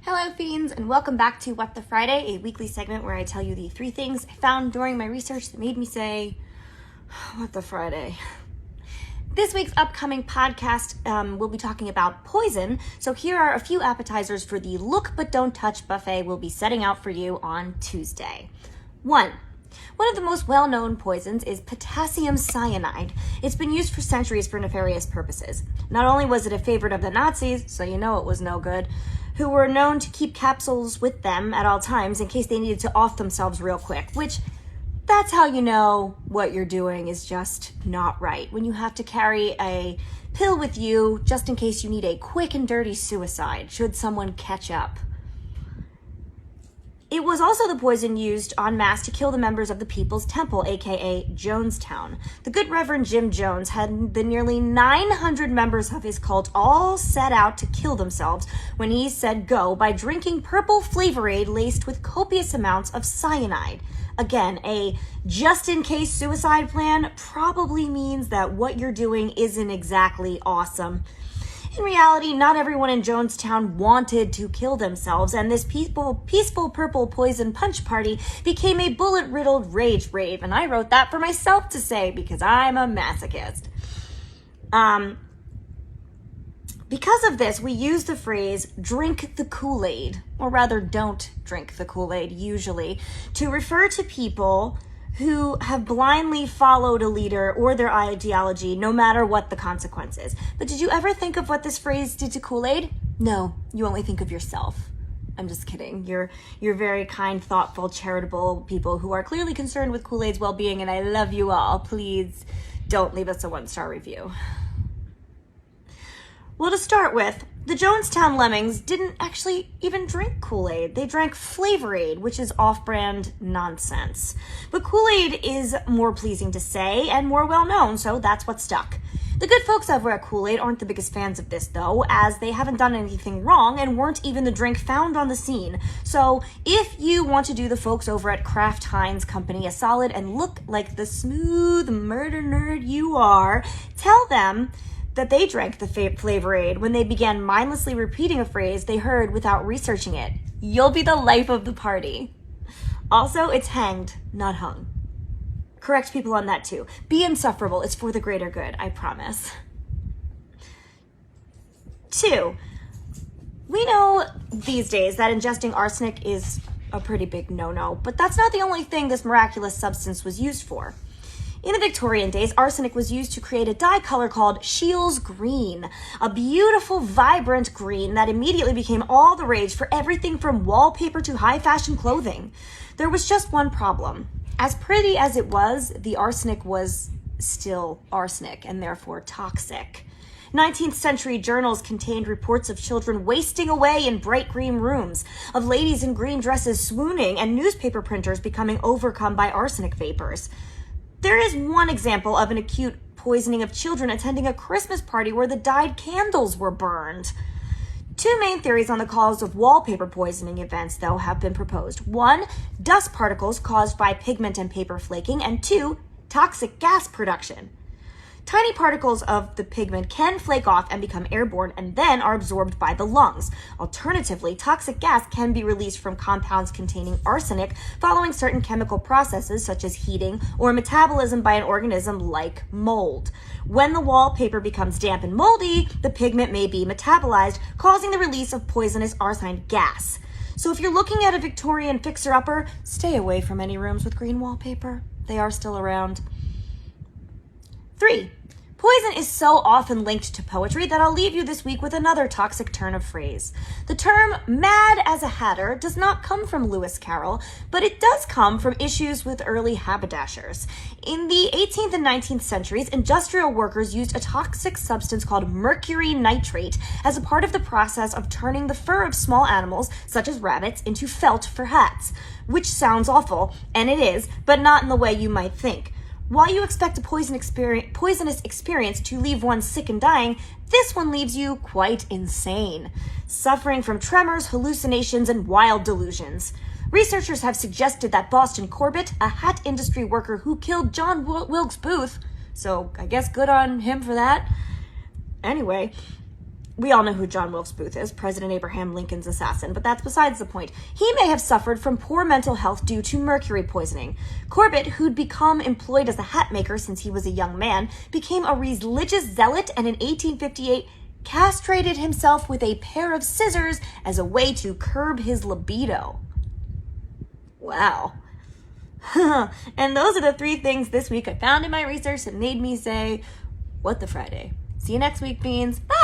Hello fiends, and welcome back to What the Friday, a weekly segment where I tell you the 3 things I found during my research that made me say, what the Friday? This week's upcoming podcast we'll be talking about poison, so here are a few appetizers for the Look But Don't Touch buffet we'll be setting out for you on Tuesday. 1. One of the most well-known poisons is potassium cyanide. It's been used for centuries for nefarious purposes. Not only was it a favorite of the Nazis, so you know it was no good, who were known to keep capsules with them at all times in case they needed to off themselves real quick, which that's how you know what you're doing is just not right. When you have to carry a pill with you just in case you need a quick and dirty suicide, should someone catch up. It was also the poison used en masse to kill the members of the People's Temple, aka Jonestown. The good Reverend Jim Jones had the nearly 900 members of his cult all set out to kill themselves when he said go by drinking purple Flavor Aid laced with copious amounts of cyanide. Again, a just-in-case suicide plan probably means that what you're doing isn't exactly awesome. In reality, not everyone in Jonestown wanted to kill themselves, and this peaceful purple poison punch party became a bullet-riddled rage rave, and I wrote that for myself to say because I'm a masochist. Because of this, we use the phrase, drink the Kool-Aid, or rather don't drink the Kool-Aid usually, to refer to people who have blindly followed a leader or their ideology no matter what the consequences. But did you ever think of what this phrase did to Kool-Aid? No, you only think of yourself. I'm just kidding. You're very kind, thoughtful, charitable people who are clearly concerned with Kool-Aid's well-being, and I love you all. Please don't leave us a 1-star review. Well, to start with, the Jonestown Lemmings didn't actually even drink Kool-Aid. They drank Flavor Aid, which is off-brand nonsense. But Kool-Aid is more pleasing to say and more well-known, so that's what stuck. The good folks over at Kool-Aid aren't the biggest fans of this, though, as they haven't done anything wrong and weren't even the drink found on the scene. So if you want to do the folks over at Kraft Heinz Company a solid and look like the smooth murder nerd you are, tell them that they drank the Flavor Aid when they began mindlessly repeating a phrase they heard without researching it. You'll be the life of the party. Also, it's hanged, not hung. Correct people on that too. Be insufferable. It's for the greater good, I promise. 2. We know these days that ingesting arsenic is a pretty big no-no, but that's not the only thing this miraculous substance was used for. In the Victorian days, arsenic was used to create a dye color called Scheele's green, a beautiful, vibrant green that immediately became all the rage for everything from wallpaper to high-fashion clothing. There was just one problem. As pretty as it was, the arsenic was still arsenic and therefore toxic. 19th century journals contained reports of children wasting away in bright green rooms, of ladies in green dresses swooning, and newspaper printers becoming overcome by arsenic vapors. There is one example of an acute poisoning of children attending a Christmas party where the dyed candles were burned. 2 main theories on the cause of wallpaper poisoning events, though, have been proposed. 1, dust particles caused by pigment and paper flaking, and 2, toxic gas production. Tiny particles of the pigment can flake off and become airborne and then are absorbed by the lungs. Alternatively, toxic gas can be released from compounds containing arsenic following certain chemical processes such as heating or metabolism by an organism like mold. When the wallpaper becomes damp and moldy, the pigment may be metabolized, causing the release of poisonous arsine gas. So if you're looking at a Victorian fixer-upper, stay away from any rooms with green wallpaper. They are still around. 3. Poison is so often linked to poetry that I'll leave you this week with another toxic turn of phrase. The term mad as a hatter does not come from Lewis Carroll, but it does come from issues with early haberdashers. In the 18th and 19th centuries, industrial workers used a toxic substance called mercury nitrate as a part of the process of turning the fur of small animals, such as rabbits, into felt for hats. Which sounds awful, and it is, but not in the way you might think. While you expect a poisonous experience to leave one sick and dying, this one leaves you quite insane, suffering from tremors, hallucinations, and wild delusions. Researchers have suggested that Boston Corbett, a hat industry worker who killed John Wilkes Booth, so I guess good on him for that. Anyway, We all know who John Wilkes Booth is, President Abraham Lincoln's assassin, but that's besides the point. He may have suffered from poor mental health due to mercury poisoning. Corbett, who'd become employed as a hat maker since he was a young man, became a religious zealot and in 1858 castrated himself with a pair of scissors as a way to curb his libido. Wow. And those are the 3 things this week I found in my research that made me say, what the Friday? See you next week, Beans. Bye!